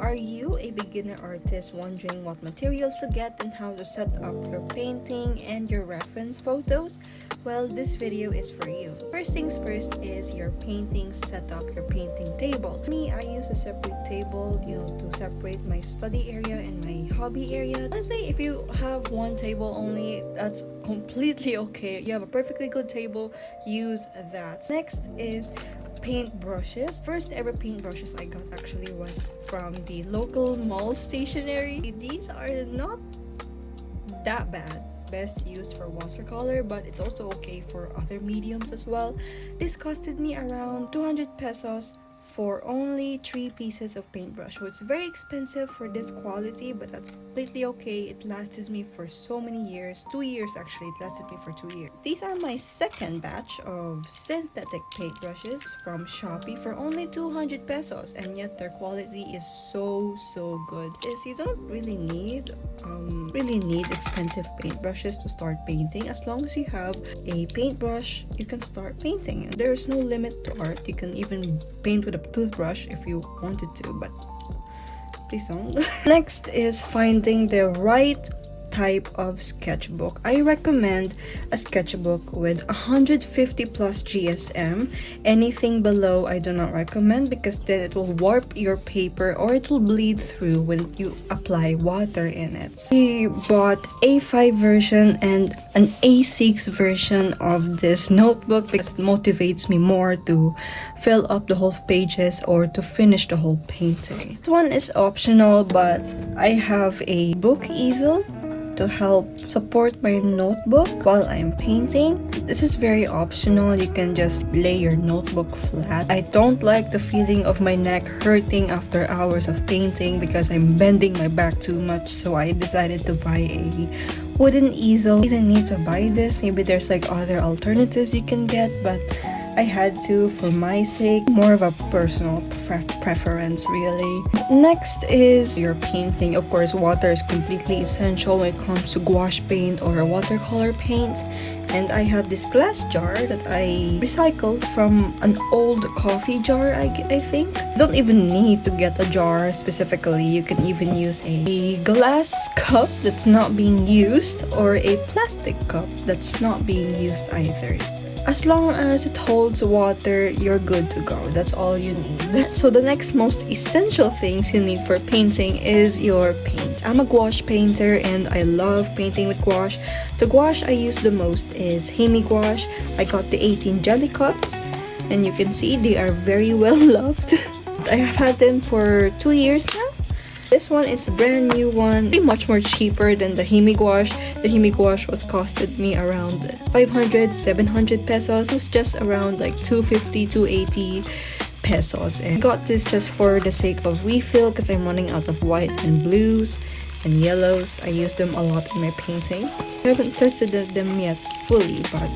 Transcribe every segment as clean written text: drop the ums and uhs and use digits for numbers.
Are you a beginner artist wondering what materials to get and how to set up your painting and your reference photos? Well, this video is for you. First things first is your painting setup, your painting table. Me, I use a separate table, to separate my study area and my hobby area. Honestly, if you have one table only, that's completely okay. You have a perfectly good table, use that. Next is paint brushes. First ever paint brushes I got actually was from the local mall stationery. These are not that bad. Best used for watercolor, but it's also okay for other mediums as well. This costed me around 200 pesos for only 3 pieces of paintbrush. So it's very expensive for this quality, but that's completely okay. It lasted me for so many years. 2 years actually, it lasted me for 2 years. These are my second batch of synthetic paintbrushes from Shopee for only 200 pesos, and yet their quality is so good. You don't really need expensive paintbrushes to start painting. As long as you have a paintbrush, you can start painting. There's no limit to art. You can even paint with a toothbrush if you wanted to, but please don't. Next is finding the right type of sketchbook. I recommend a sketchbook with 150 plus GSM. Anything below I do not recommend, because then it will warp your paper or it will bleed through when you apply water in it. I bought A5 version and an A6 version of this notebook because it motivates me more to fill up the whole pages or to finish the whole painting. This one is optional, but I have a book easel to help support my notebook while I'm painting. This is very optional. You can just lay your notebook flat. I don't like the feeling of my neck hurting after hours of painting because I'm bending my back too much, so I decided to buy a wooden easel. You didn't need to buy this. Maybe there's like other alternatives you can get, but I had to for my sake. More of a personal preference really. Next is your painting. Of course, water is completely essential when it comes to gouache paint or watercolor paint. And I have this glass jar that I recycled from an old coffee jar, I think. You don't even need to get a jar specifically. You can even use a glass cup that's not being used or a plastic cup that's not being used either. As long as it holds water, you're good to go. That's all you need. So the next most essential things you need for painting is your paint. I'm a gouache painter and I love painting with gouache. The gouache I use the most is Hemi gouache. I got the 18 jelly cups and you can see they are very well loved. I have had them for 2 years now. This one is a brand new one, much more cheaper than the Hemi gouache. The Hemi gouache was costed me around 500-700 pesos. It was just around like 250-280 pesos. And I got this just for the sake of refill because I'm running out of white and blues and yellows. I use them a lot in my painting. I haven't tested them yet fully, but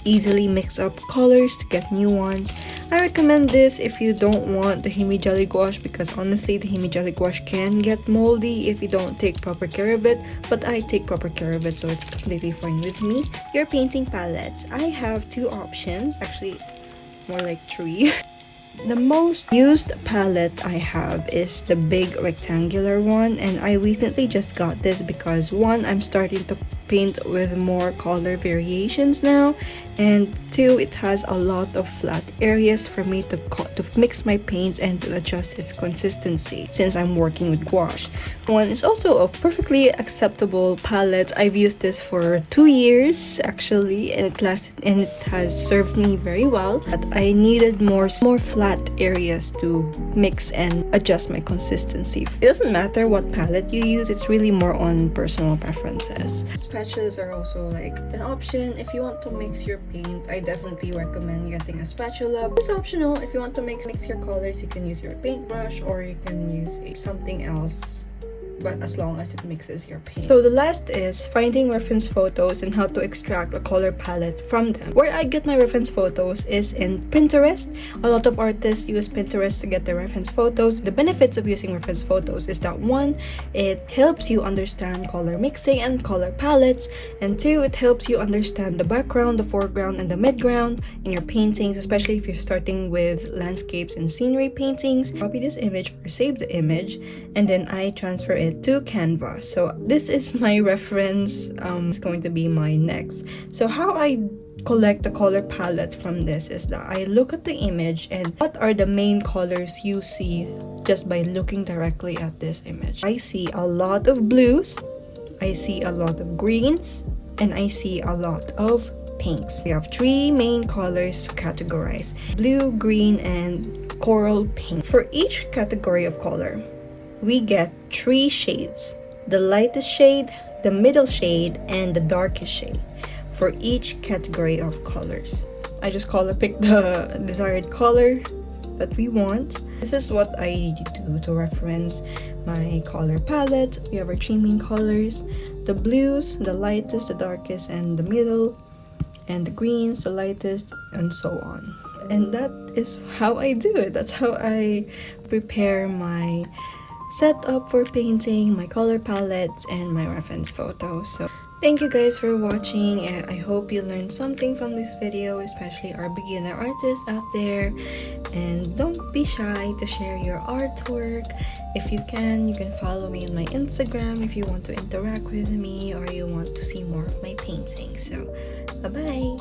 easily mix up colors to get new ones. I recommend this if you don't want the Hemi Jelly Gouache, because honestly the Hemi Jelly Gouache can get moldy if you don't take proper care of it, but I take proper care of it, so it's completely fine with me. Your painting palettes. I have 2 options, actually more like 3. The most used palette I have is the big rectangular one, and I recently just got this because 1, I'm starting to paint with more color variations now, and 2, it has a lot of flat areas for me to mix my paints and to adjust its consistency since I'm working with gouache. 1 is also a perfectly acceptable palette. I've used this for 2 years actually, and it has served me very well. But I needed more flat areas to mix and adjust my consistency. It doesn't matter what palette you use, it's really more on personal preferences. Spatulas are also like an option if you want to mix your paint. I definitely recommend getting a spatula. It's optional. If you want to mix your colors, you can use your paintbrush or you can use something else but as long as it mixes your paint. So the last is finding reference photos and how to extract a color palette from them. Where I get my reference photos is in Pinterest. A lot of artists use Pinterest to get their reference photos. The benefits of using reference photos is that one, it helps you understand color mixing and color palettes, and two, it helps you understand the background, the foreground, and the midground in your paintings, especially if you're starting with landscapes and scenery paintings. Copy this image or save the image, and then I transfer it to Canva. So this is my reference. It's going to be my next. So how I collect the color palette from this is that I look at the image and what are the main colors you see just by looking directly at this image. I see a lot of blues, I see a lot of greens, and I see a lot of pinks. We have three main colors to categorize: blue, green, and coral pink. For each category of color, we get three shades: the lightest shade, the middle shade, and the darkest shade for each category of colors. I just color pick the desired color that we want. This is what I do to reference my color palette. We have our three main colors: the blues, the lightest, the darkest, and the middle, and the greens, the lightest, and so on. And that is how I do it. That's how I prepare my setup for painting, my color palettes, and my reference photos. So thank you guys for watching, and I hope you learned something from this video, especially our beginner artists out there. And don't be shy to share your artwork. If you can follow me on my Instagram if you want to interact with me or you want to see more of my paintings. So bye bye.